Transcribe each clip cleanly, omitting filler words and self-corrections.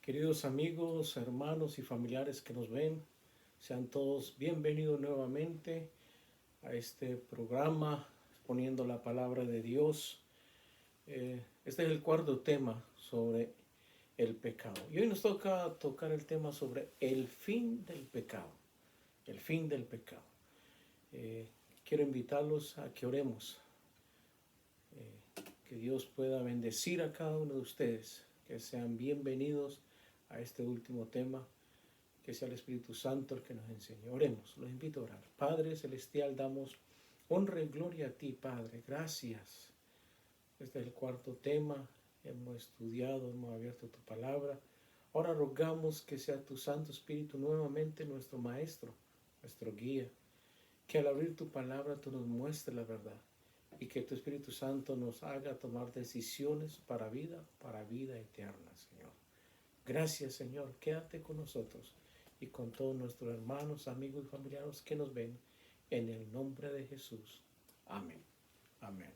Queridos amigos, hermanos y familiares que nos ven, sean todos bienvenidos nuevamente a este programa Poniendo la Palabra de Dios. Este es el cuarto tema sobre el pecado. Y hoy nos toca tocar el tema sobre el fin del pecado. El fin del pecado. Eh, Quiero invitarlos a que oremos. Que Dios pueda bendecir a cada uno de ustedes. Que sean bienvenidos a este último tema. Que sea el Espíritu Santo el que nos enseñe. Oremos, los invito a orar. Padre Celestial, damos honra y gloria a ti, Padre. Gracias. Este es el cuarto tema. Hemos estudiado, hemos abierto tu palabra. Ahora rogamos que sea tu Santo Espíritu nuevamente nuestro Maestro, nuestro guía. Que al abrir tu palabra tú nos muestres la verdad. Y que tu Espíritu Santo nos haga tomar decisiones para vida eterna, Señor. Gracias, Señor. Quédate con nosotros y con todos nuestros hermanos, amigos y familiares que nos ven, en el nombre de Jesús. Amén. Amén.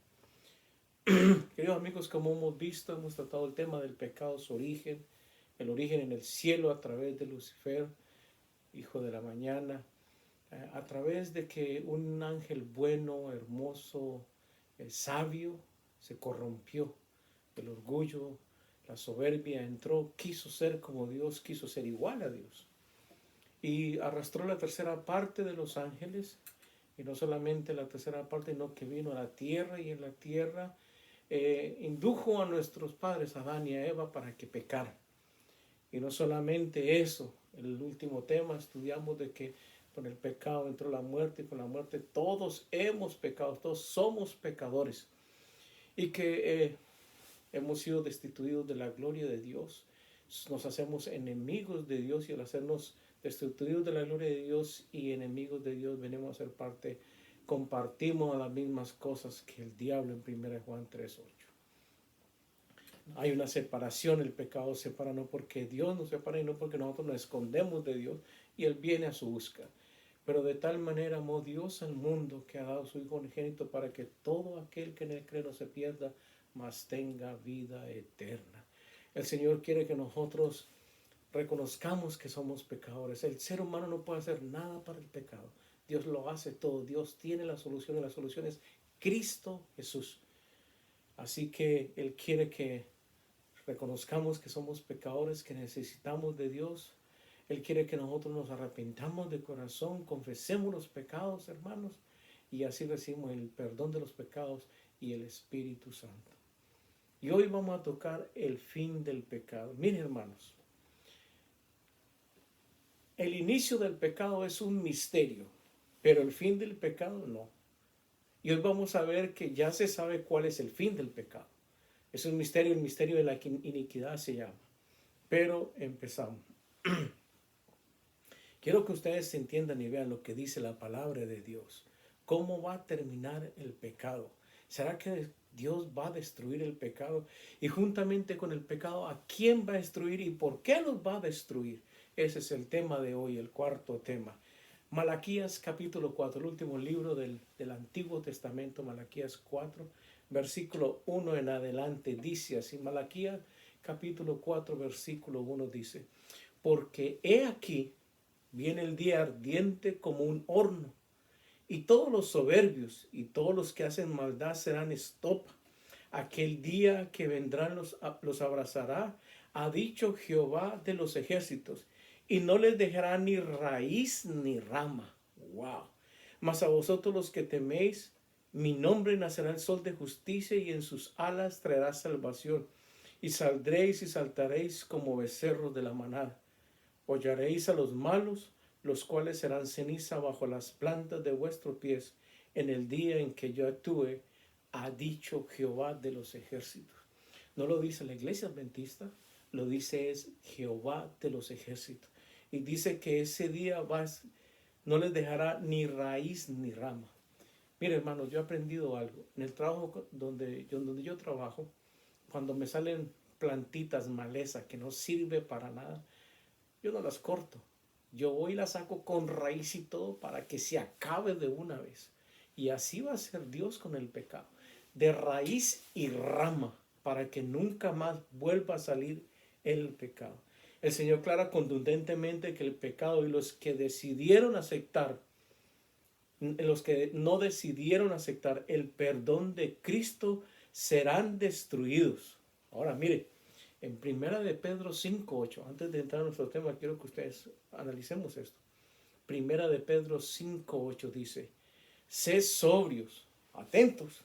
Queridos amigos, como hemos visto, hemos tratado el tema del pecado, su origen, el origen en el cielo a través de Lucifer, hijo de la mañana, a través de que un ángel bueno, hermoso, sabio, se corrompió. El orgullo, la soberbia entró, quiso ser como Dios, quiso ser igual a Dios. Y arrastró la tercera parte de los ángeles, y no solamente la tercera parte, sino que vino a la tierra, y en la tierra indujo a nuestros padres, Adán y a Eva, para que pecaran. Y no solamente eso, el último tema estudiamos de que con el pecado entró la muerte, y con la muerte todos hemos pecado, todos somos pecadores, y que hemos sido destituidos de la gloria de Dios. Nos hacemos enemigos de Dios, y al hacernos destituidos de la gloria de Dios y enemigos de Dios, venimos a ser parte, compartimos las mismas cosas que el diablo en 1 Juan 3:8. Hay una separación, el pecado separa no porque Dios nos separa, y no porque nosotros nos escondemos de Dios y Él viene a su busca. Pero de tal manera amó Dios al mundo que ha dado su Hijo unigénito para que todo aquel que en Él cree no se pierda, mas tenga vida eterna. El Señor quiere que nosotros reconozcamos que somos pecadores. El ser humano no puede hacer nada para el pecado. Dios lo hace todo. Dios tiene la solución, y la solución es Cristo Jesús. Así que Él quiere que reconozcamos que somos pecadores, que necesitamos de Dios. Él quiere que nosotros nos arrepentamos de corazón, confesemos los pecados, hermanos, y así recibimos el perdón de los pecados y el Espíritu Santo. Y hoy vamos a tocar el fin del pecado. Miren, hermanos, el inicio del pecado es un misterio, pero el fin del pecado no. Y hoy vamos a ver que ya se sabe cuál es el fin del pecado. Es un misterio, el misterio de la iniquidad se llama. Pero empezamos. Quiero que ustedes entiendan y vean lo que dice la palabra de Dios. ¿Cómo va a terminar el pecado? ¿Será que Dios va a destruir el pecado? Y juntamente con el pecado, ¿a quién va a destruir y por qué los va a destruir? Ese es el tema de hoy, el cuarto tema. Malaquías capítulo 4, el último libro del Antiguo Testamento, Malaquías 4, versículo 1 en adelante, dice así. Malaquías capítulo 4, versículo 1 dice: porque he aquí, viene el día ardiente como un horno, y todos los soberbios y todos los que hacen maldad serán estopa. Aquel día que vendrán los abrazará, ha dicho Jehová de los ejércitos, y no les dejará ni raíz ni rama. Wow. Mas a vosotros los que teméis mi nombre, nacerá el sol de justicia, y en sus alas traerá salvación. Y saldréis y saltaréis como becerros de la manada. Hollaréis a los malos, los cuales serán ceniza bajo las plantas de vuestros pies, en el día en que yo actúe, ha dicho Jehová de los ejércitos. No lo dice la iglesia adventista, lo dice es Jehová de los ejércitos. Y dice que ese día no les dejará ni raíz ni rama. Mire, hermanos, yo he aprendido algo. En el trabajo donde yo trabajo, cuando me salen plantitas, maleza que no sirve para nada, yo no las corto. Yo voy y las saco con raíz y todo para que se acabe de una vez. Y así va a ser Dios con el pecado. De raíz y rama, para que nunca más vuelva a salir el pecado. El Señor aclara contundentemente que el pecado y los que decidieron aceptar, los que no decidieron aceptar el perdón de Cristo serán destruidos. Ahora, mire, en Primera de Pedro 5:8, antes de entrar a nuestro tema, quiero que ustedes analicemos esto. Primera de Pedro 5:8 dice: sed sobrios, atentos,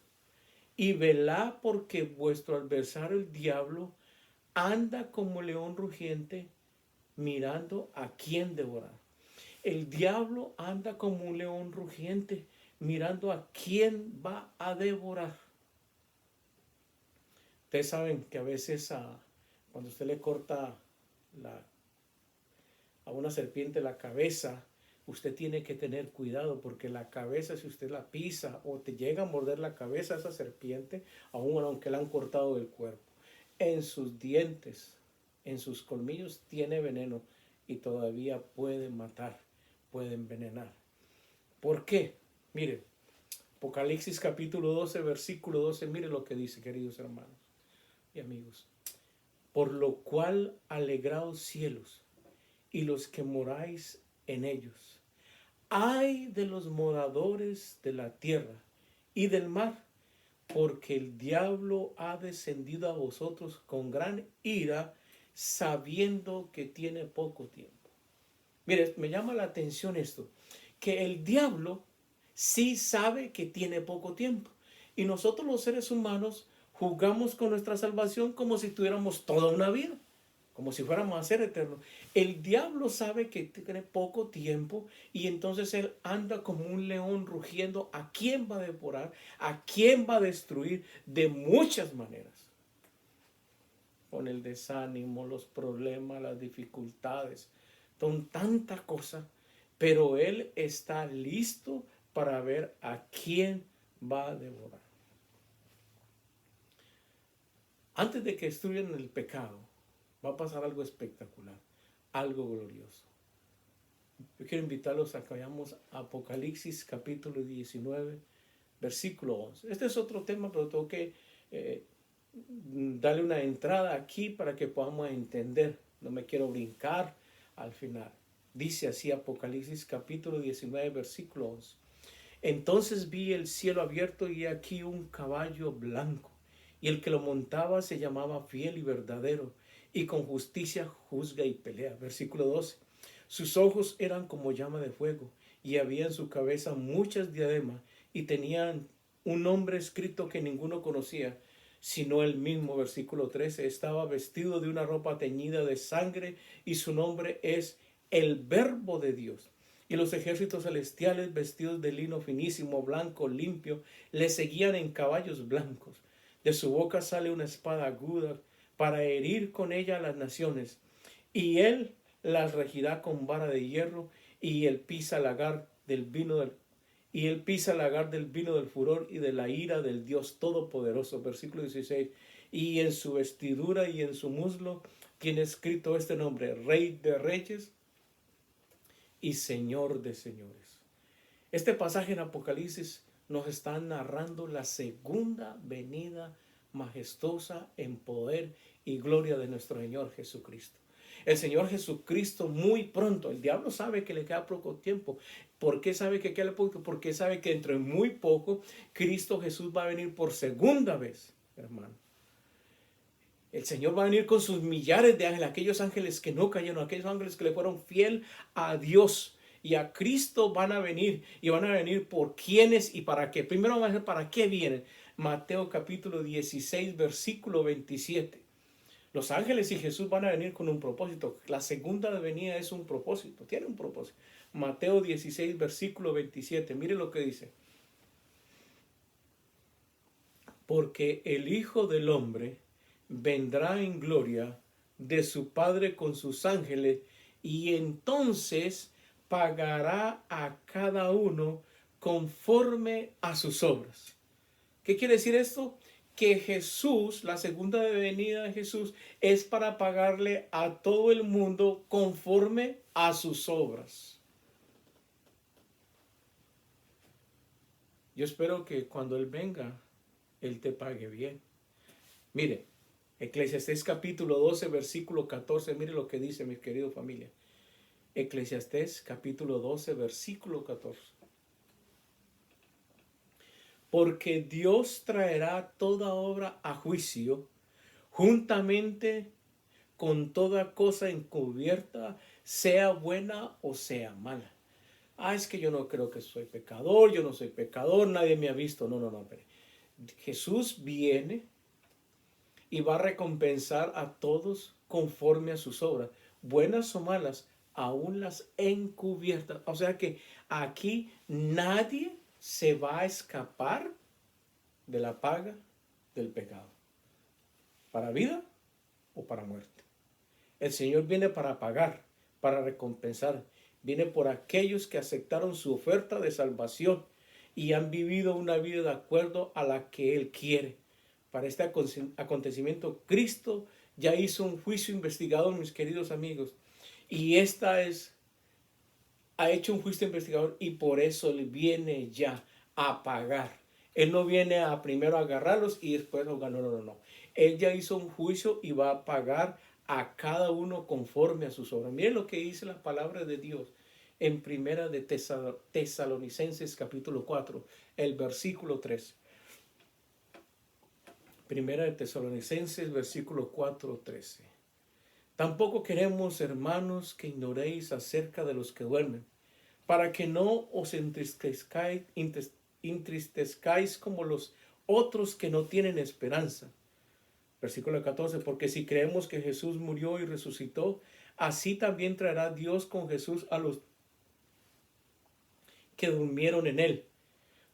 y velad, porque vuestro adversario el diablo anda como león rugiente, mirando a quién devorar. El diablo anda como un león rugiente, mirando a quién va a devorar. Ustedes saben que a veces cuando usted le corta a una serpiente la cabeza, usted tiene que tener cuidado, porque la cabeza, si usted la pisa o te llega a morder la cabeza a esa serpiente, aun aunque la han cortado del cuerpo, en sus dientes, en sus colmillos tiene veneno y todavía puede matar, puede envenenar. ¿Por qué? Mire, Apocalipsis capítulo 12, versículo 12, mire lo que dice, queridos hermanos y amigos. Por lo cual alegraos cielos y los que moráis en ellos. Ay de los moradores de la tierra y del mar, porque el diablo ha descendido a vosotros con gran ira, sabiendo que tiene poco tiempo. Mire, me llama la atención esto, que el diablo sí sabe que tiene poco tiempo. Y nosotros los seres humanos jugamos con nuestra salvación como si tuviéramos toda una vida, como si fuéramos a ser eternos. El diablo sabe que tiene poco tiempo y entonces él anda como un león rugiendo. ¿A quién va a devorar? ¿A quién va a destruir? De muchas maneras. Con el desánimo, los problemas, las dificultades, con tanta cosa. Pero él está listo para ver a quién va a devorar. Antes de que destruyan el pecado, va a pasar algo espectacular, algo glorioso. Yo quiero invitarlos a que vayamos a Apocalipsis capítulo 19, versículo 11. Este es otro tema, pero tengo que darle una entrada aquí para que podamos entender. No me quiero brincar al final. Dice así Apocalipsis capítulo 19, versículo 11. Entonces vi el cielo abierto y aquí un caballo blanco, y el que lo montaba se llamaba Fiel y Verdadero, y con justicia juzga y pelea. Versículo 12. Sus ojos eran como llama de fuego, y había en su cabeza muchas diademas, y tenían un nombre escrito que ninguno conocía, sino él mismo. Versículo 13. Estaba vestido de una ropa teñida de sangre, y su nombre es el Verbo de Dios. Y los ejércitos celestiales, vestidos de lino finísimo, blanco, limpio, le seguían en caballos blancos. De su boca sale una espada aguda para herir con ella a las naciones. Y él las regirá con vara de hierro, y él pisa el lagar del vino del furor y de la ira del Dios Todopoderoso. Versículo 16. Y en su vestidura y en su muslo tiene escrito este nombre: Rey de Reyes y Señor de señores. Este pasaje en Apocalipsis nos está narrando la segunda venida majestuosa en poder y gloria de nuestro Señor Jesucristo. El Señor Jesucristo muy pronto, el diablo sabe que le queda poco tiempo. ¿Por qué sabe que queda poco? Porque sabe que dentro de muy poco Cristo Jesús va a venir por segunda vez, hermano. El Señor va a venir con sus millares de ángeles, aquellos ángeles que no cayeron, aquellos ángeles que le fueron fiel a Dios y a Cristo. Van a venir, y van a venir por quiénes y para qué. Primero vamos a ver para qué vienen. Mateo capítulo 16, versículo 27. Los ángeles y Jesús van a venir con un propósito. La segunda venida es un propósito, tiene un propósito. Mateo 16, versículo 27. Mire lo que dice. Porque el Hijo del Hombre vendrá en gloria de su Padre con sus ángeles, y entonces pagará a cada uno conforme a sus obras. ¿Qué quiere decir esto? Que Jesús, la segunda venida de Jesús, es para pagarle a todo el mundo conforme a sus obras. Yo espero que cuando Él venga, Él te pague bien. Mire, Eclesiastés capítulo 12, versículo 14. Mire lo que dice, mi querido familia. Eclesiastés capítulo 12, versículo 14. Porque Dios traerá toda obra a juicio, juntamente con toda cosa encubierta, sea buena o sea mala. Es que yo no creo que soy pecador, yo no soy pecador, nadie me ha visto. No, no, no. Pero Jesús viene y va a recompensar a todos conforme a sus obras, buenas o malas, aún las encubiertas. O sea que aquí nadie se va a escapar de la paga del pecado, para vida o para muerte. El Señor viene para pagar, para recompensar. Viene por aquellos que aceptaron su oferta de salvación y han vivido una vida de acuerdo a la que Él quiere. Para este acontecimiento, Cristo ya hizo un juicio investigador, mis queridos amigos. Y ha hecho un juicio investigador y por eso Él viene ya a pagar. Él no viene a primero agarrarlos y después ahogar. No, no, no, no. Él ya hizo un juicio y va a pagar a cada uno conforme a sus obras. Miren lo que dice la palabra de Dios en primera de Tesalonicenses capítulo 4, el versículo 3. Primera de Tesalonicenses versículo 4, 13. Tampoco queremos, hermanos, que ignoréis acerca de los que duermen, para que no os entristezcáis como los otros que no tienen esperanza. Versículo 14, porque si creemos que Jesús murió y resucitó, así también traerá Dios con Jesús a los que durmieron en él.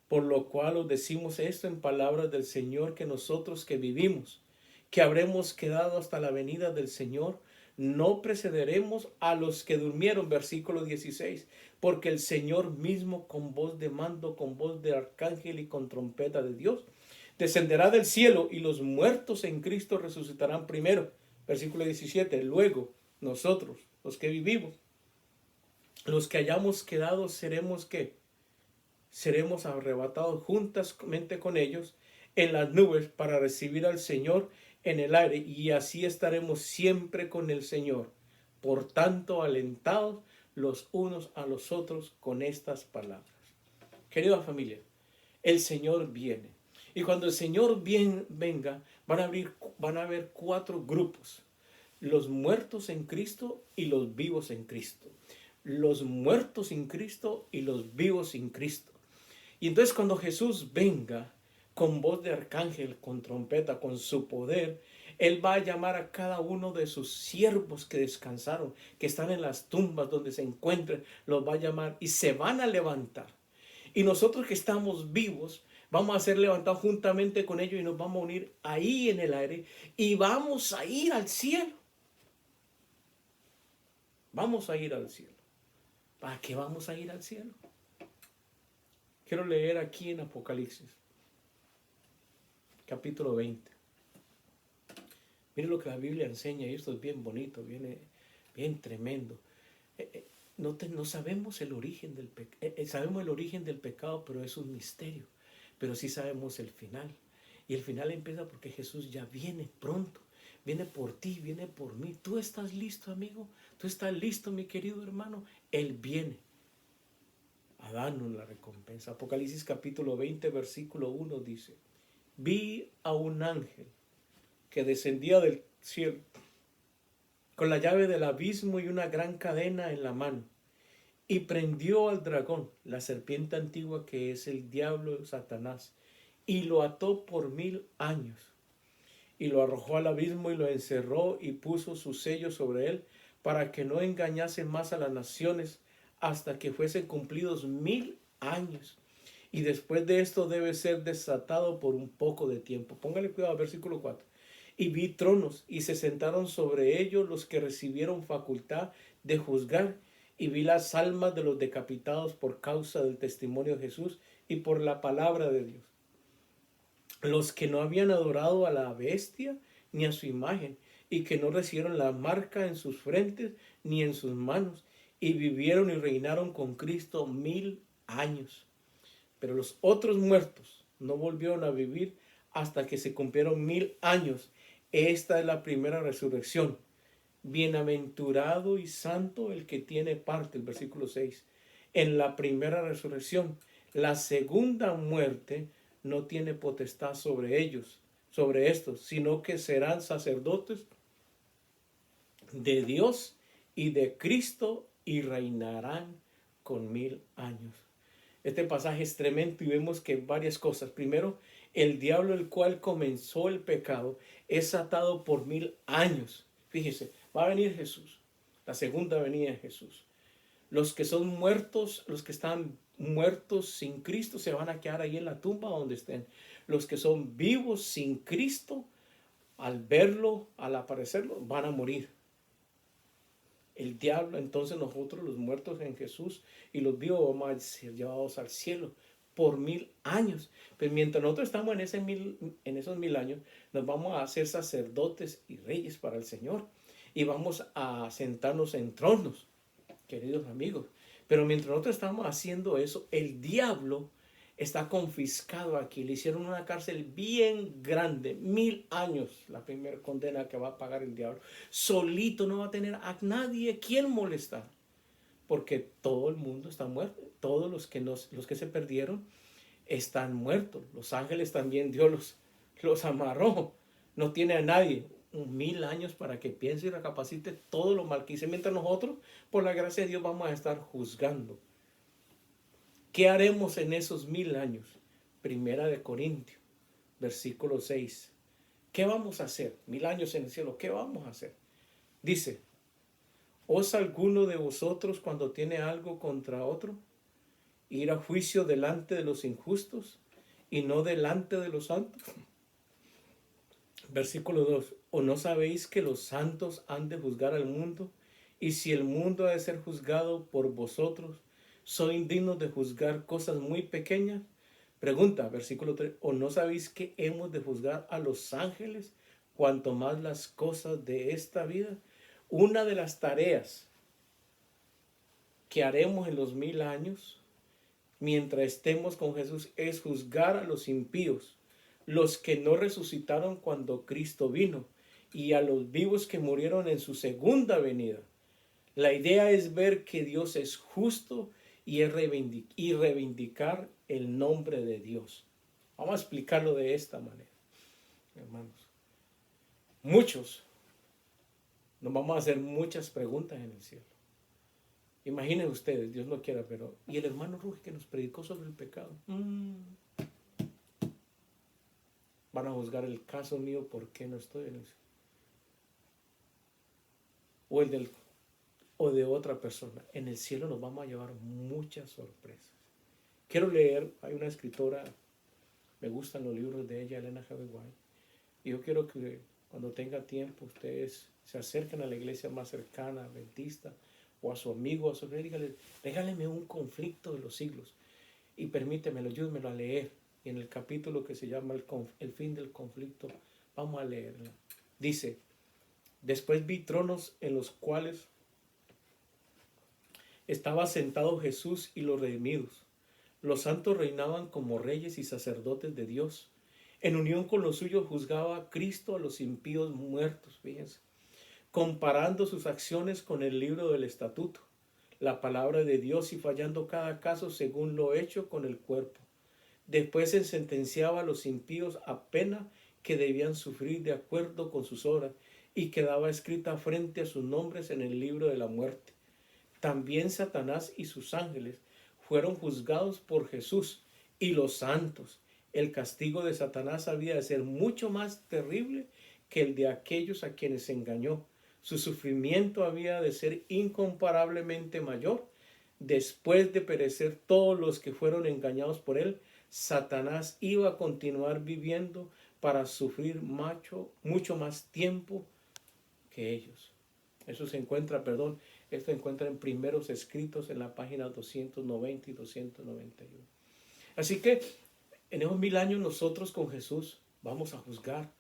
Por lo cual os decimos esto en palabras del Señor, que nosotros que vivimos, que habremos quedado hasta la venida del Señor, no precederemos a los que durmieron. Versículo 16, porque el Señor mismo con voz de mando, con voz de arcángel y con trompeta de Dios, descenderá del cielo y los muertos en Cristo resucitarán primero. Versículo 17, luego nosotros, los que vivimos, los que hayamos quedado, seremos arrebatados juntamente con ellos en las nubes para recibir al Señor en el aire, y así estaremos siempre con el Señor. Por tanto, alentados los unos a los otros con estas palabras. Querida familia, el Señor viene. Y cuando el Señor venga, van a haber 4 grupos: los muertos en Cristo y los vivos en Cristo. Los muertos sin Cristo y los vivos sin Cristo. Y entonces cuando Jesús venga con voz de arcángel, con trompeta, con su poder, Él va a llamar a cada uno de sus siervos que descansaron, que están en las tumbas donde se encuentren, los va a llamar y se van a levantar. Y nosotros que estamos vivos, vamos a ser levantados juntamente con ellos y nos vamos a unir ahí en el aire y vamos a ir al cielo. Vamos a ir al cielo. ¿Para qué vamos a ir al cielo? Quiero leer aquí en Apocalipsis, capítulo 20. Miren lo que la Biblia enseña, y esto es bien bonito, bien tremendo. No sabemos el origen del pecado. Sabemos el origen del pecado, pero es un misterio. Pero sí sabemos el final. Y el final empieza porque Jesús ya viene pronto. Viene por ti, viene por mí. ¿Tú estás listo, amigo? ¿Tú estás listo, mi querido hermano? Él viene a darnos la recompensa. Apocalipsis capítulo 20, versículo 1 dice: vi a un ángel que descendía del cielo con la llave del abismo y una gran cadena en la mano, y prendió al dragón, la serpiente antigua que es el diablo Satanás, y lo ató por 1000 años, y lo arrojó al abismo y lo encerró y puso su sello sobre él, para que no engañase más a las naciones hasta que fuesen cumplidos 1000 años. Y después de esto debe ser desatado por un poco de tiempo. Póngale cuidado, versículo 4. Y vi tronos, y se sentaron sobre ellos los que recibieron facultad de juzgar, y vi las almas de los decapitados por causa del testimonio de Jesús y por la palabra de Dios, los que no habían adorado a la bestia ni a su imagen, y que no recibieron la marca en sus frentes ni en sus manos, y vivieron y reinaron con Cristo 1000 años. Pero los otros muertos no volvieron a vivir hasta que se cumplieron 1000 años. Esta es la primera resurrección. Bienaventurado y santo el que tiene parte, el versículo 6, en la primera resurrección. La segunda muerte no tiene potestad sobre ellos, sobre estos, sino que serán sacerdotes de Dios y de Cristo y reinarán con 1000 años. Este pasaje es tremendo y vemos que varias cosas. Primero, el diablo, el cual comenzó el pecado, es atado por 1000 años. Fíjese, va a venir Jesús, la segunda venida de Jesús. Los que son muertos, los que están muertos sin Cristo, se van a quedar ahí en la tumba donde estén. Los que son vivos sin Cristo, al verlo, al aparecerlo, van a morir. El diablo, entonces nosotros los muertos en Jesús y los vivos vamos a ser llevados al cielo por 1000 años. Pero mientras nosotros estamos en esos 1000 años, nos vamos a hacer sacerdotes y reyes para el Señor. Y vamos a sentarnos en tronos, queridos amigos. Pero mientras nosotros estamos haciendo eso, el diablo está confiscado aquí. Le hicieron una cárcel bien grande, 1000 años, la primera condena que va a pagar el diablo. Solito, no va a tener a nadie quien molestar, porque todo el mundo está muerto. Todos los que se perdieron están muertos. Los ángeles también Dios los amarró. No tiene a nadie. 1000 años para que piense y recapacite todo lo mal que hice. Mientras nosotros, por la gracia de Dios, vamos a estar juzgando. ¿Qué haremos en esos 1000 años? Primera de Corintios, versículo 6. ¿Qué vamos a hacer? 1000 años en el cielo, ¿qué vamos a hacer? Dice, ¿osa alguno de vosotros cuando tiene algo contra otro ir a juicio delante de los injustos y no delante de los santos? Versículo 2. ¿O no sabéis que los santos han de juzgar al mundo? Y si el mundo ha de ser juzgado por vosotros, ¿sois indignos de juzgar cosas muy pequeñas? Pregunta, versículo 3. ¿O no sabéis que hemos de juzgar a los ángeles, cuanto más las cosas de esta vida? Una de las tareas que haremos en los 1000 años, mientras estemos con Jesús, es juzgar a los impíos, los que no resucitaron cuando Cristo vino, y a los vivos que murieron en su segunda venida. La idea es ver que Dios es justo y reivindicar el nombre de Dios. Vamos a explicarlo de esta manera, hermanos. Muchos nos vamos a hacer muchas preguntas en el cielo. Imaginen ustedes, Dios no quiera, pero ¿y el hermano Ruge que nos predicó sobre el pecado? Van a juzgar el caso mío, ¿por qué no estoy en el cielo? O de otra persona. En el cielo nos vamos a llevar muchas sorpresas. Quiero leer, hay una escritora, me gustan los libros de ella, Elena G. White, y yo quiero que cuando tenga tiempo ustedes se acerquen a la iglesia más cercana, adventista, o a su amigo, a su dígale, regáleme un conflicto de los siglos y permítemelo, ayúdemelo a leer. Y en el capítulo que se llama el fin del conflicto, vamos a leerla. Dice, después vi tronos en los cuales estaba sentado Jesús y los redimidos. Los santos reinaban como reyes y sacerdotes de Dios. En unión con los suyos juzgaba a Cristo a los impíos muertos, fíjense, comparando sus acciones con el libro del estatuto, la palabra de Dios y fallando cada caso según lo hecho con el cuerpo. Después se sentenciaba a los impíos a pena que debían sufrir de acuerdo con sus obras y quedaba escrita frente a sus nombres en el libro de la muerte. También Satanás y sus ángeles fueron juzgados por Jesús y los santos. El castigo de Satanás había de ser mucho más terrible que el de aquellos a quienes engañó. Su sufrimiento había de ser incomparablemente mayor. Después de perecer todos los que fueron engañados por él, Satanás iba a continuar viviendo para sufrir mucho más tiempo que ellos. Eso se encuentra, esto se encuentra en Primeros Escritos en la página 290 y 291. Así que en esos 1000 años nosotros con Jesús vamos a juzgar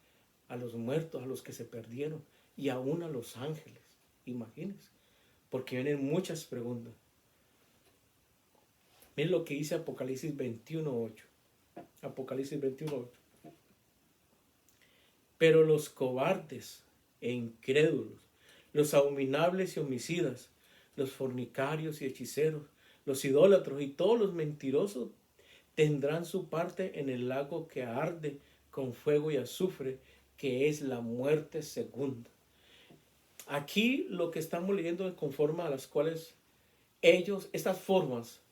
a los muertos, a los que se perdieron y aún a los ángeles. Imagínense, porque vienen muchas preguntas. Miren lo que dice Apocalipsis 21:8. Apocalipsis 21:8. Pero los cobardes e incrédulos, los abominables y homicidas, los fornicarios y hechiceros, los idólatros y todos los mentirosos tendrán su parte en el lago que arde con fuego y azufre, que es la muerte segunda. Aquí lo que estamos leyendo conforma a las cuales ellos, estas formas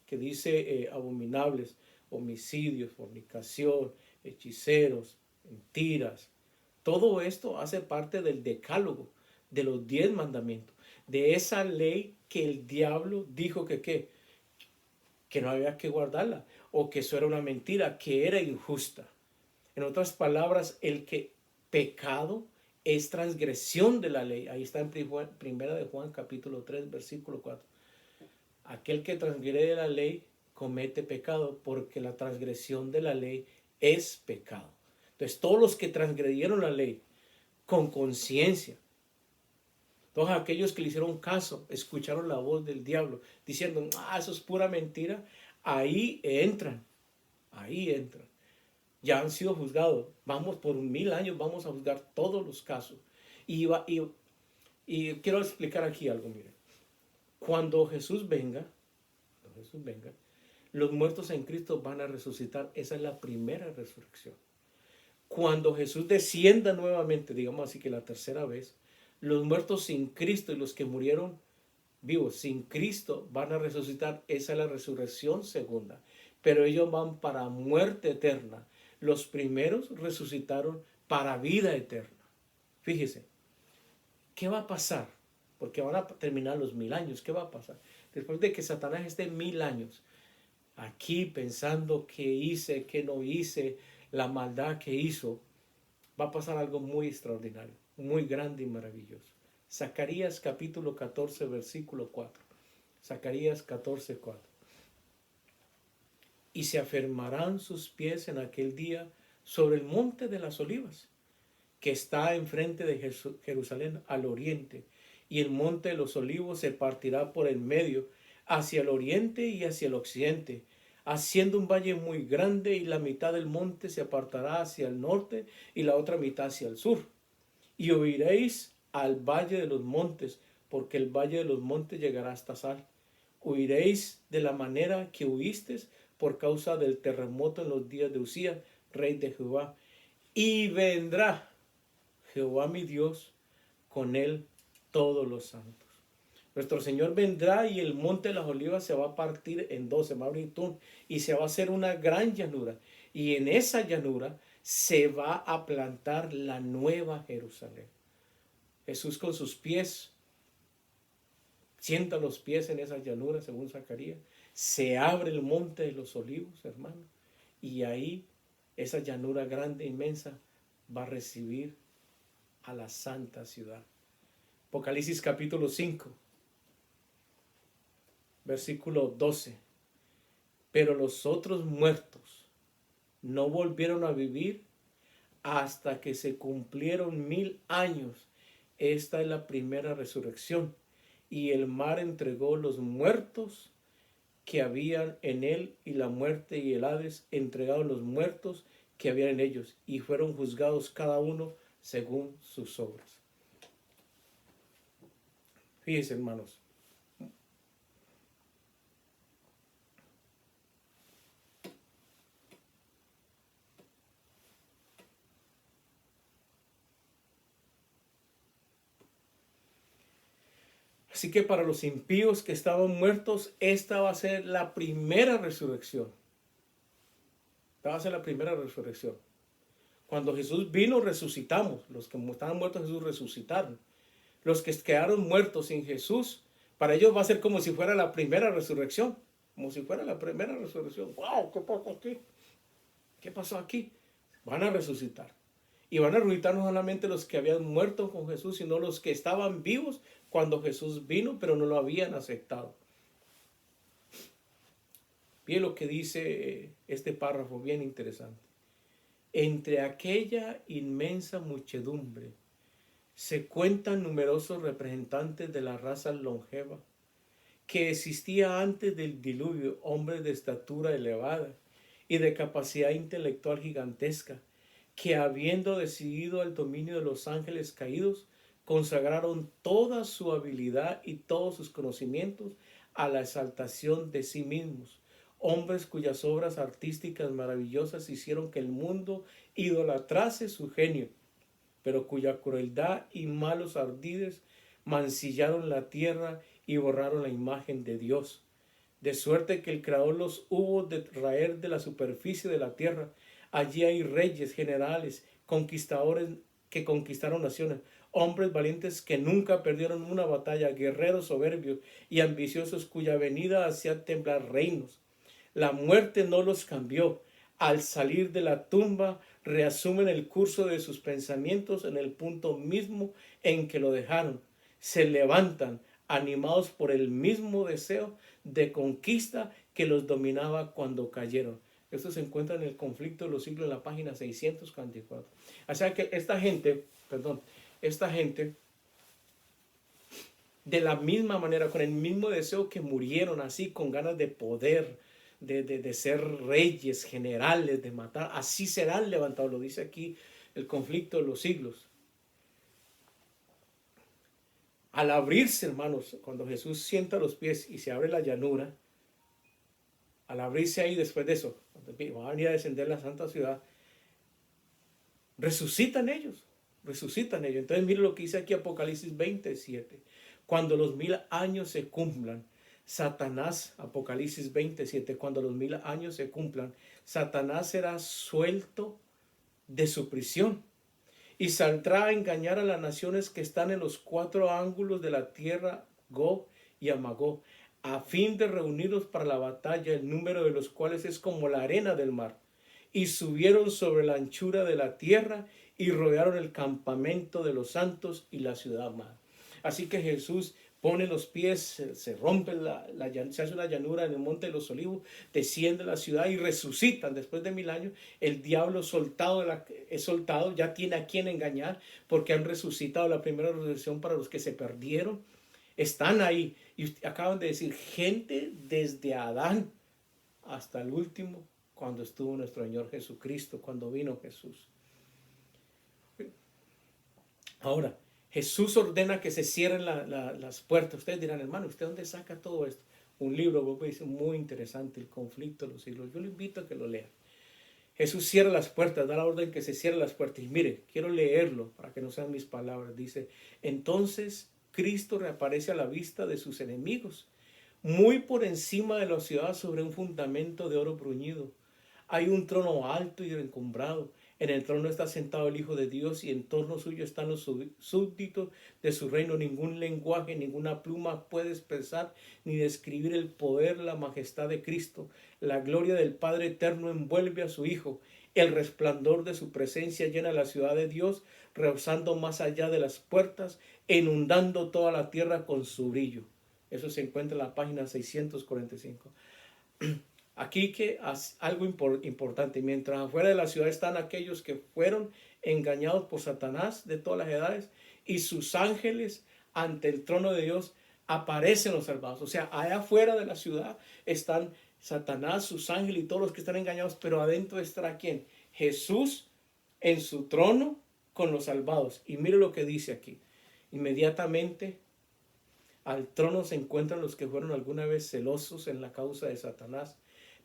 que dice abominables, homicidios, fornicación, hechiceros, mentiras, todo esto hace parte del decálogo, de los 10 mandamientos, de esa ley que el diablo dijo que ¿qué? Que no había que guardarla, o que eso era una mentira, que era injusta. En otras palabras, el que pecado es transgresión de la ley. Ahí está en primera de Juan capítulo 3 versículo 4. Aquel que transgrede la ley comete pecado, porque la transgresión de la ley es pecado. Entonces todos los que transgredieron la ley con conciencia, todos aquellos que le hicieron caso, escucharon la voz del diablo diciendo, eso es pura mentira, ahí entran. Ya han sido juzgados. Vamos por 1000 años, vamos a juzgar todos los casos. Y quiero explicar aquí algo, miren. Cuando Jesús venga, los muertos en Cristo van a resucitar. Esa es la primera resurrección. Cuando Jesús descienda nuevamente, digamos así que la tercera vez, los muertos sin Cristo y los que murieron vivos sin Cristo van a resucitar. Esa es la resurrección segunda. Pero ellos van para muerte eterna. Los primeros resucitaron para vida eterna. Fíjese, ¿qué va a pasar? Porque van a terminar los 1000 años. ¿Qué va a pasar? Después de que Satanás esté 1000 años aquí pensando qué hice, qué no hice, la maldad que hizo, va a pasar algo muy extraordinario, muy grande y maravilloso. Zacarías capítulo 14, versículo 4. Zacarías 14, 4. Y se afirmarán sus pies en aquel día sobre el monte de las olivas, que está enfrente de Jerusalén al oriente, y el monte de los olivos se partirá por el medio, hacia el oriente y hacia el occidente, haciendo un valle muy grande, y la mitad del monte se apartará hacia el norte y la otra mitad hacia el sur. Y huiréis al valle de los montes, porque el valle de los montes llegará hasta Sal. Huiréis de la manera que huisteis por causa del terremoto en los días de Usías, rey de Jehová. Y vendrá Jehová mi Dios, con él todos los santos. Nuestro Señor vendrá y el monte de las olivas se va a partir en dos, se va a abrir y se va a hacer una gran llanura. Y en esa llanura se va a plantar la nueva Jerusalén. Jesús con sus pies sienta los pies en esa llanura, según Zacarías. Se abre el monte de los olivos, hermano. Y ahí esa llanura grande, inmensa, va a recibir a la santa ciudad. Apocalipsis capítulo 5, versículo 12. Pero los otros muertos no volvieron a vivir hasta que se cumplieron 1000 años. Esta es la primera resurrección. Y el mar entregó los muertos que habían en él, y la muerte y el Hades entregaron los muertos que habían en ellos, y fueron juzgados cada uno según sus obras. Fíjense, hermanos. Así que para los impíos que estaban muertos, esta va a ser la primera resurrección. Esta va a ser la primera resurrección. Cuando Jesús vino, resucitamos. Los que estaban muertos, Jesús resucitaron. Los que quedaron muertos sin Jesús, para ellos va a ser como si fuera la primera resurrección. Como si fuera la primera resurrección. ¡Wow! ¿Qué pasó aquí? ¿Qué pasó aquí? Van a resucitar. Y van a resucitar no solamente los que habían muerto con Jesús, sino los que estaban vivos cuando Jesús vino, pero no lo habían aceptado. Bien lo que dice este párrafo, bien interesante. Entre aquella inmensa muchedumbre se cuentan numerosos representantes de la raza longeva que existía antes del diluvio, hombres de estatura elevada y de capacidad intelectual gigantesca, que habiendo decidido el dominio de los ángeles caídos, consagraron toda su habilidad y todos sus conocimientos a la exaltación de sí mismos. Hombres cuyas obras artísticas maravillosas hicieron que el mundo idolatrase su genio, pero cuya crueldad y malos ardides mancillaron la tierra y borraron la imagen de Dios. De suerte que el Creador los hubo de traer de la superficie de la tierra. Allí hay reyes, generales, conquistadores que conquistaron naciones, hombres valientes que nunca perdieron una batalla, guerreros soberbios y ambiciosos cuya venida hacía temblar reinos. La muerte no los cambió. Al salir de la tumba, reasumen el curso de sus pensamientos en el punto mismo en que lo dejaron. Se levantan, animados por el mismo deseo de conquista que los dominaba cuando cayeron. Esto se encuentra en el conflicto de los siglos en la página 644. O sea que esta gente, de la misma manera, con el mismo deseo que murieron así, con ganas de poder, de ser reyes, generales, de matar, así serán levantados, lo dice aquí el conflicto de los siglos. Al abrirse, hermanos, cuando Jesús sienta los pies y se abre la llanura, al abrirse ahí después de eso, va a venir a descender la santa ciudad, resucitan ellos. Entonces mire lo que dice aquí Apocalipsis 27. Cuando los 1000 años se cumplan, Satanás, Apocalipsis 27, cuando los 1000 años se cumplan, Satanás será suelto de su prisión y saldrá a engañar a las naciones que están en los 4 ángulos de la tierra, Gog y Magog, a fin de reunirlos para la batalla, el número de los cuales es como la arena del mar. Y subieron sobre la anchura de la tierra y rodearon el campamento de los santos y la ciudad amada. Así que Jesús pone los pies, se rompe se hace una llanura en el monte de los olivos, desciende a la ciudad y resucitan después de 1000 años. El diablo es soltado, ya tiene a quien engañar, porque han resucitado, la primera resurrección para los que se perdieron. Están ahí y acaban de decir, gente desde Adán hasta el último, cuando estuvo nuestro Señor Jesucristo, cuando vino Jesús. Ahora, Jesús ordena que se cierren las puertas. Ustedes dirán, hermano, ¿usted dónde saca todo esto? Un libro, muy interesante, El conflicto de los siglos. Yo le invito a que lo lea. Jesús cierra las puertas, da la orden que se cierren las puertas. Y mire, quiero leerlo para que no sean mis palabras. Dice, entonces Cristo reaparece a la vista de sus enemigos, muy por encima de la ciudad sobre un fundamento de oro bruñido. Hay un trono alto y encumbrado. En el trono está sentado el Hijo de Dios y en torno suyo están los súbditos de su reino. Ningún lenguaje, ninguna pluma puede expresar ni describir el poder, la majestad de Cristo. La gloria del Padre eterno envuelve a su Hijo. El resplandor de su presencia llena la ciudad de Dios, rebosando más allá de las puertas, inundando toda la tierra con su brillo. Eso se encuentra en la página 645. Aquí que algo importante, mientras afuera de la ciudad están aquellos que fueron engañados por Satanás de todas las edades y sus ángeles ante el trono de Dios, aparecen los salvados. O sea, allá afuera de la ciudad están Satanás, sus ángeles y todos los que están engañados, pero adentro estará ¿quién? Jesús en su trono con los salvados. Y mire lo que dice aquí. Inmediatamente al trono se encuentran los que fueron alguna vez celosos en la causa de Satanás,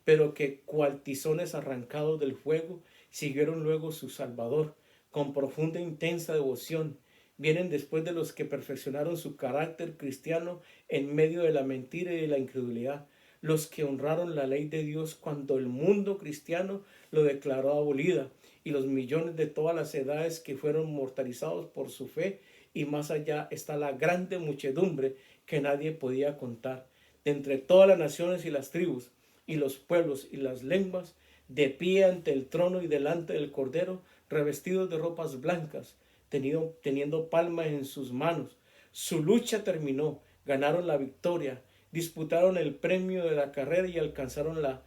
pero que cual tizones arrancados del fuego siguieron luego su Salvador con profunda e intensa devoción. Vienen después de los que perfeccionaron su carácter cristiano en medio de la mentira y de la incredulidad, los que honraron la ley de Dios cuando el mundo cristiano lo declaró abolida, y los millones de todas las edades que fueron mortalizados por su fe, y más allá está la grande muchedumbre que nadie podía contar, de entre todas las naciones y las tribus, y los pueblos y las lenguas, de pie ante el trono y delante del Cordero, revestidos de ropas blancas, teniendo palmas en sus manos. Su lucha terminó, ganaron la victoria, disputaron el premio de la carrera y alcanzaron la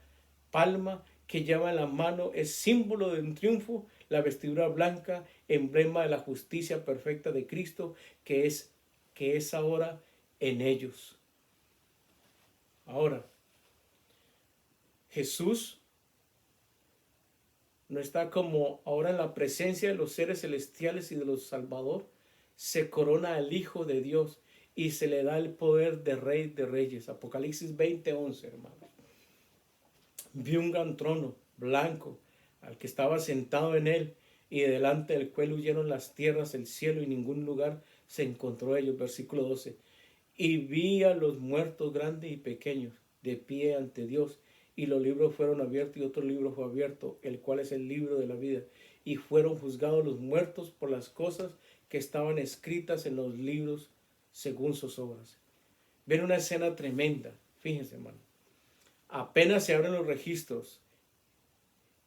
palma que lleva en la mano. Es símbolo de un triunfo, la vestidura blanca, emblema de la justicia perfecta de Cristo, que es ahora en ellos. Ahora, Jesús no está como ahora en la presencia de los seres celestiales y de los Salvador, se corona al Hijo de Dios y se le da el poder de Rey de Reyes. Apocalipsis 20:11, hermanos. Vi un gran trono blanco al que estaba sentado en él, y delante del cual huyeron las tierras, el cielo, y ningún lugar se encontró ellos. Versículo 12. Y vi a los muertos grandes y pequeños de pie ante Dios, y los libros fueron abiertos, y otro libro fue abierto, el cual es el libro de la vida. Y fueron juzgados los muertos por las cosas que estaban escritas en los libros según sus obras. Ven una escena tremenda. Fíjense, hermano. Apenas se abren los registros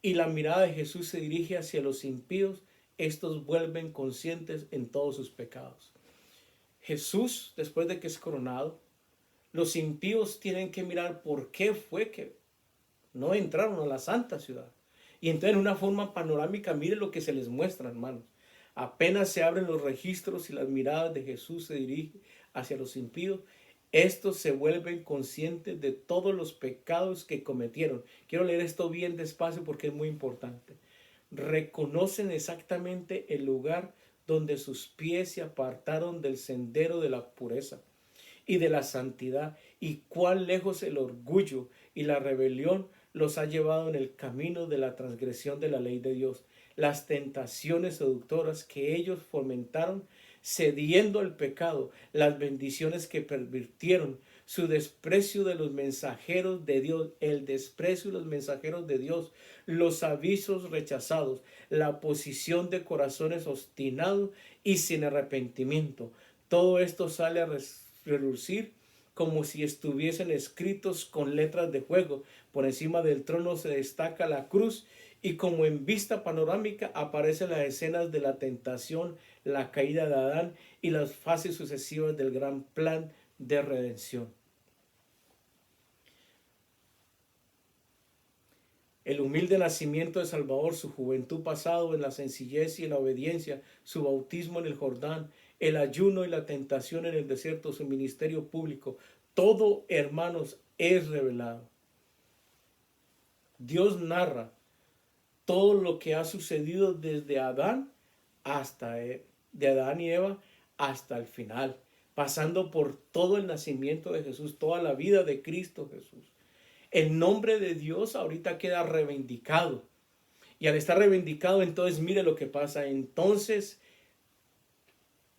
y la mirada de Jesús se dirige hacia los impíos, estos vuelven conscientes en todos sus pecados. Jesús, después de que es coronado, los impíos tienen que mirar por qué fue que no entraron a la santa ciudad. Y entonces, en una forma panorámica, miren lo que se les muestra, hermanos. Apenas se abren los registros y las miradas de Jesús se dirigen hacia los impíos, estos se vuelven conscientes de todos los pecados que cometieron. Quiero leer esto bien despacio porque es muy importante. Reconocen exactamente el lugar donde sus pies se apartaron del sendero de la pureza y de la santidad, y cuán lejos el orgullo y la rebelión los ha llevado en el camino de la transgresión de la ley de Dios. Las tentaciones seductoras que ellos fomentaron, cediendo al pecado, las bendiciones que pervirtieron, su desprecio de los mensajeros de Dios, el desprecio de los mensajeros de Dios, los avisos rechazados, la posición de corazones obstinados y sin arrepentimiento. Todo esto sale a relucir como si estuviesen escritos con letras de fuego. Por encima del trono se destaca la cruz, y como en vista panorámica aparecen las escenas de la tentación, la caída de Adán y las fases sucesivas del gran plan de redención. El humilde nacimiento de Salvador, su juventud pasado en la sencillez y en la obediencia, su bautismo en el Jordán, el ayuno y la tentación en el desierto, su ministerio público, todo, hermanos, es revelado. Dios narra todo lo que ha sucedido desde Adán de Adán y Eva hasta el final, pasando por todo el nacimiento de Jesús, toda la vida de Cristo Jesús. El nombre de Dios ahorita queda reivindicado. Y al estar reivindicado, entonces mire lo que pasa.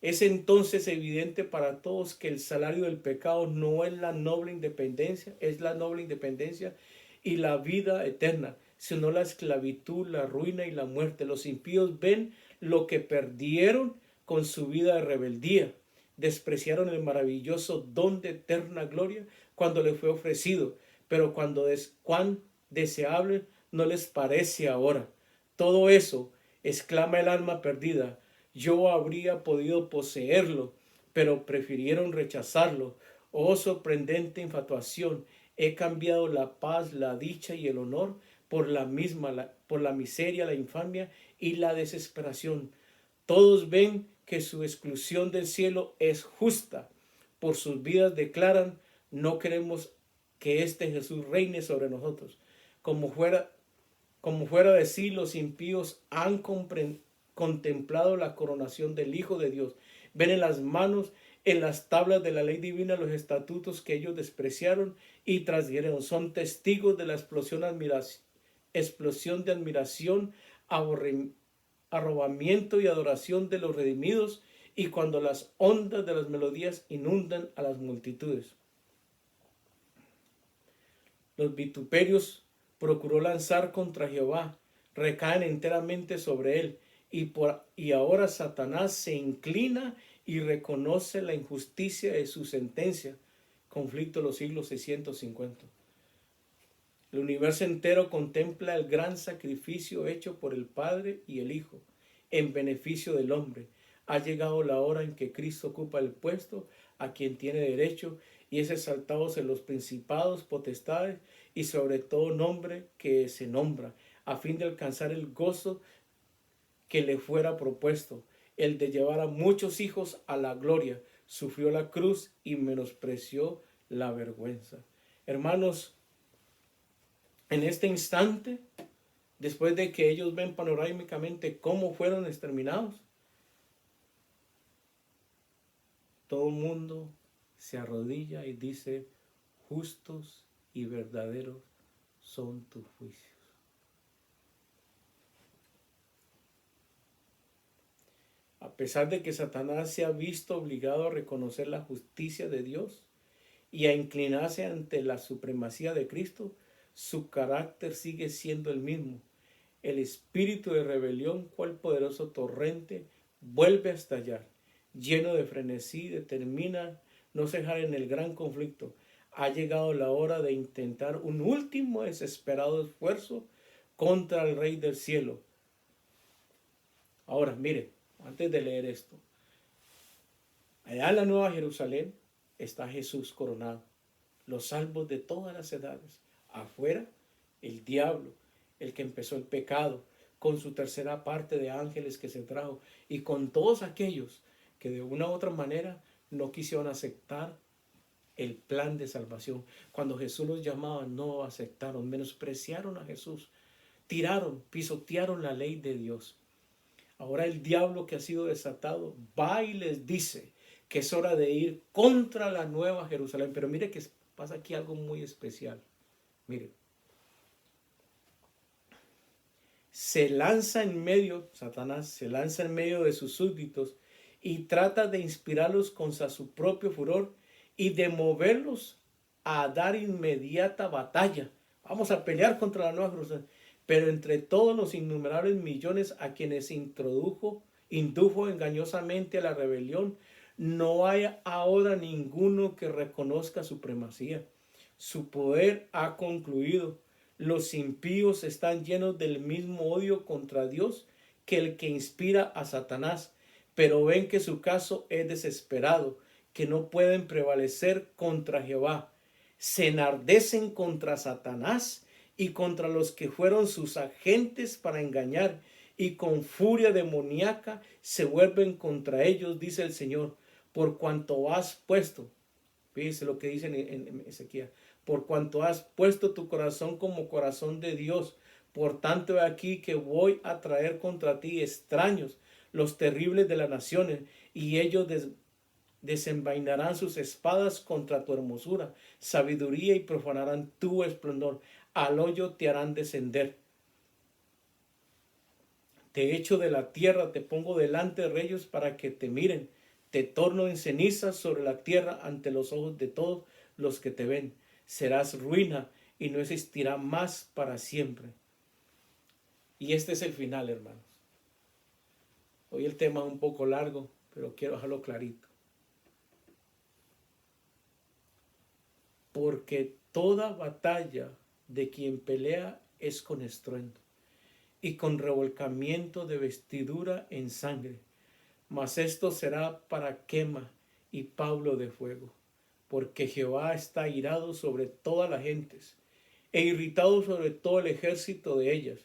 Es entonces evidente para todos que el salario del pecado no es la noble independencia, es la noble independencia y la vida eterna, sino la esclavitud, la ruina y la muerte. Los impíos ven lo que perdieron con su vida de rebeldía. Despreciaron el maravilloso don de eterna gloria cuando le fue ofrecido, pero cuán deseable no les parece ahora. Todo eso, exclama el alma perdida, yo habría podido poseerlo, pero prefirieron rechazarlo. Oh sorprendente infatuación, he cambiado la paz, la dicha y el honor por la miseria, la infamia y la desesperación. Todos ven que su exclusión del cielo es justa. Por sus vidas declaran, no queremos que este Jesús reine sobre nosotros. Como fuera de sí, los impíos han contemplado la coronación del Hijo de Dios. Ven en las manos, en las tablas de la ley divina, los estatutos que ellos despreciaron y transgredieron. Son testigos de la explosión de admiración, arrobamiento y adoración de los redimidos, y cuando las ondas de las melodías inundan a las multitudes. Los vituperios procuró lanzar contra Jehová recaen enteramente sobre él, y ahora Satanás se inclina y reconoce la injusticia de su sentencia. Conflicto de los siglos 650. El universo entero contempla el gran sacrificio hecho por el Padre y el Hijo en beneficio del hombre. Ha llegado la hora en que Cristo ocupa el puesto a quien tiene derecho y es exaltado en los principados, potestades y sobre todo nombre que se nombra, a fin de alcanzar el gozo que le fuera propuesto, el de llevar a muchos hijos a la gloria. Sufrió la cruz y menospreció la vergüenza. Hermanos, en este instante después de que ellos ven panorámicamente cómo fueron exterminados, todo el mundo se arrodilla y dice, justos y verdaderos son tus juicios. A pesar de que Satanás se ha visto obligado a reconocer la justicia de Dios y a inclinarse ante la supremacía de Cristo, su carácter sigue siendo el mismo. El espíritu de rebelión, cual poderoso torrente, vuelve a estallar. Lleno de frenesí, determina no cejar en el gran conflicto. Ha llegado la hora de intentar un último desesperado esfuerzo contra el Rey del Cielo. Ahora, mire, antes de leer esto, allá en la Nueva Jerusalén está Jesús coronado, los salvos de todas las edades. Afuera, el diablo, el que empezó el pecado, con su tercera parte de ángeles que se trajo, y con todos aquellos que de una u otra manera no quisieron aceptar el plan de salvación. Cuando Jesús los llamaba, no aceptaron, menospreciaron a Jesús, tiraron, pisotearon la ley de Dios. Ahora el diablo que ha sido desatado va y les dice que es hora de ir contra la Nueva Jerusalén. Pero mire que pasa aquí algo muy especial. Mire, se lanza en medio, Satanás se lanza en medio de sus súbditos y trata de inspirarlos contra su propio furor y de moverlos a dar inmediata batalla. Vamos a pelear contra la Nueva Jerusalén. Pero entre todos los innumerables millones a quienes indujo engañosamente a la rebelión, no hay ahora ninguno que reconozca supremacía. Su poder ha concluido. Los impíos están llenos del mismo odio contra Dios que el que inspira a Satanás, pero ven que su caso es desesperado, que no pueden prevalecer contra Jehová. Se enardecen contra Satanás y contra los que fueron sus agentes para engañar, y con furia demoníaca se vuelven contra ellos, dice el Señor, por cuanto has puesto, fíjese lo que dice en Ezequiel, por cuanto has puesto tu corazón como corazón de Dios. Por tanto, he aquí que voy a traer contra ti extraños, los terribles de las naciones, y ellos desenvainarán sus espadas contra tu hermosura, sabiduría, y profanarán tu esplendor. Al hoyo te harán descender. Te echo de la tierra, te pongo delante de ellos para que te miren. Te torno en cenizas sobre la tierra ante los ojos de todos los que te ven. Serás ruina y no existirá más para siempre. Y este es el final, hermanos. Hoy el tema es un poco largo, pero quiero dejarlo clarito. Porque toda batalla de quien pelea es con estruendo y con revolcamiento de vestidura en sangre. Mas esto será para quema y Pablo de fuego, porque Jehová está airado sobre todas las gentes e irritado sobre todo el ejército de ellas.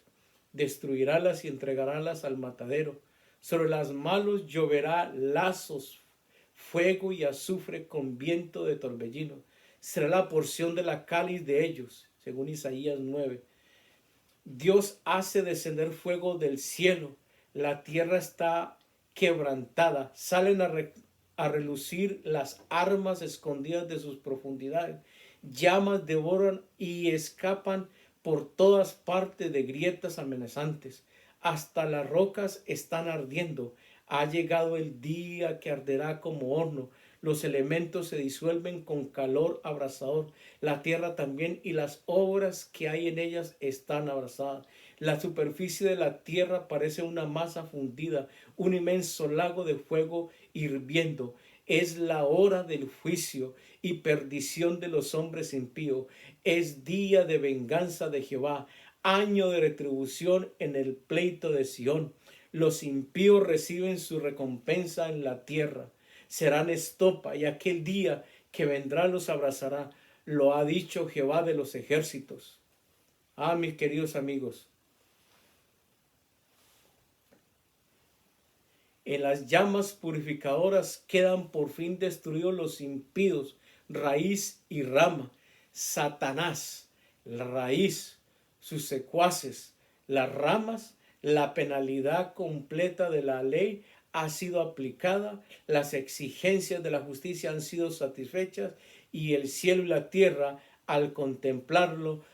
Destruirálas y entregarálas al matadero. Sobre las malos lloverá lazos, fuego y azufre con viento de torbellino. Será la porción de la cáliz de ellos, según Isaías 9. Dios hace descender fuego del cielo. La tierra está quebrantada. Salen a relucir las armas escondidas de sus profundidades. Llamas devoran y escapan por todas partes de grietas amenazantes. Hasta las rocas están ardiendo. Ha llegado el día que arderá como horno. Los elementos se disuelven con calor abrasador. La tierra también y las obras que hay en ellas están abrasadas. La superficie de la tierra parece una masa fundida, un inmenso lago de fuego hirviendo. Es la hora del juicio y perdición de los hombres impíos. Es día de venganza de Jehová, año de retribución en el pleito de Sión. Los impíos reciben su recompensa en la tierra. Serán estopa, y aquel día que vendrá los abrazará. Lo ha dicho Jehová de los ejércitos. Ah, mis queridos amigos, en las llamas purificadoras quedan por fin destruidos los impíos, raíz y rama. Satanás, la raíz, sus secuaces, las ramas, la penalidad completa de la ley ha sido aplicada, las exigencias de la justicia han sido satisfechas y el cielo y la tierra, al contemplarlo,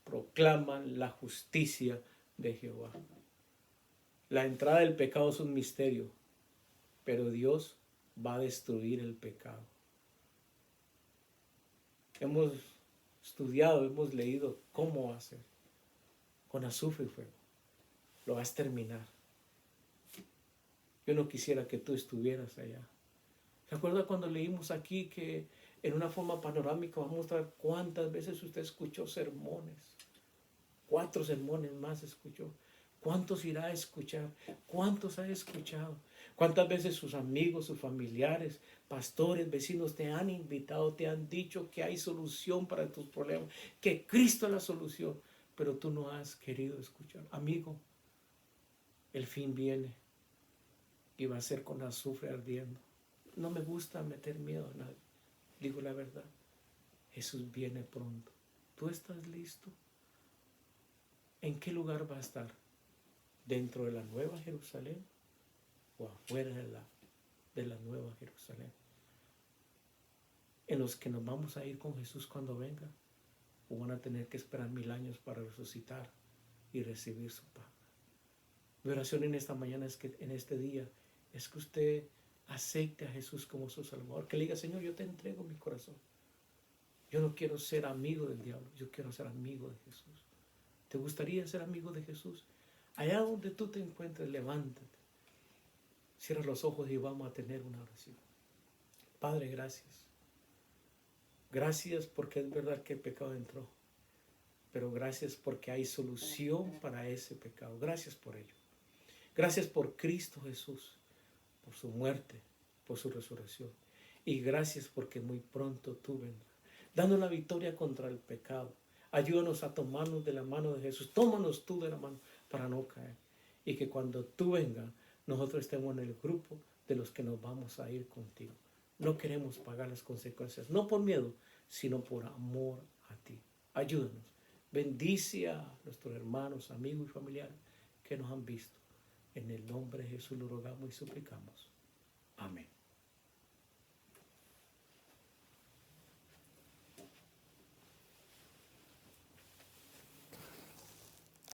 proclaman la justicia de Jehová. La entrada del pecado es un misterio, pero Dios va a destruir el pecado. Hemos estudiado, hemos leído cómo va a ser. Con azufre y fuego. Lo vas a terminar. Yo no quisiera que tú estuvieras allá. ¿Se acuerda cuando leímos aquí que en una forma panorámica vamos a mostrar cuántas veces usted escuchó sermones? 4 sermones más escuchó. ¿Cuántos irá a escuchar? ¿Cuántos ha escuchado? ¿Cuántas veces sus amigos, sus familiares, pastores, vecinos te han invitado, te han dicho que hay solución para tus problemas, que Cristo es la solución, pero tú no has querido escuchar? Amigo, el fin viene y va a ser con azufre ardiendo. No me gusta meter miedo a nadie, digo la verdad. Jesús viene pronto. ¿Tú estás listo? ¿En qué lugar va a estar? ¿Dentro de la Nueva Jerusalén o afuera de la Nueva Jerusalén? ¿En los que nos vamos a ir con Jesús cuando venga? ¿O van a tener que esperar 1000 años para resucitar y recibir su paga? Mi oración en esta mañana es que en este día es que usted acepte a Jesús como su Salvador, que le diga: Señor, yo te entrego mi corazón. Yo no quiero ser amigo del diablo, yo quiero ser amigo de Jesús. ¿Te gustaría ser amigo de Jesús? Allá donde tú te encuentres, levántate, cierra los ojos y vamos a tener una oración. Padre, gracias. Gracias porque es verdad que el pecado entró, pero gracias porque hay solución para ese pecado. Gracias por ello. Gracias por Cristo Jesús, por su muerte, por su resurrección. Y gracias porque muy pronto tú vendrás, dando la victoria contra el pecado. Ayúdanos a tomarnos de la mano de Jesús. Tómanos tú de la mano para no caer. Y que cuando tú vengas, nosotros estemos en el grupo de los que nos vamos a ir contigo. No queremos pagar las consecuencias, no por miedo, sino por amor a ti. Ayúdanos. Bendice a nuestros hermanos, amigos y familiares que nos han visto. En el nombre de Jesús lo rogamos y suplicamos. Amén.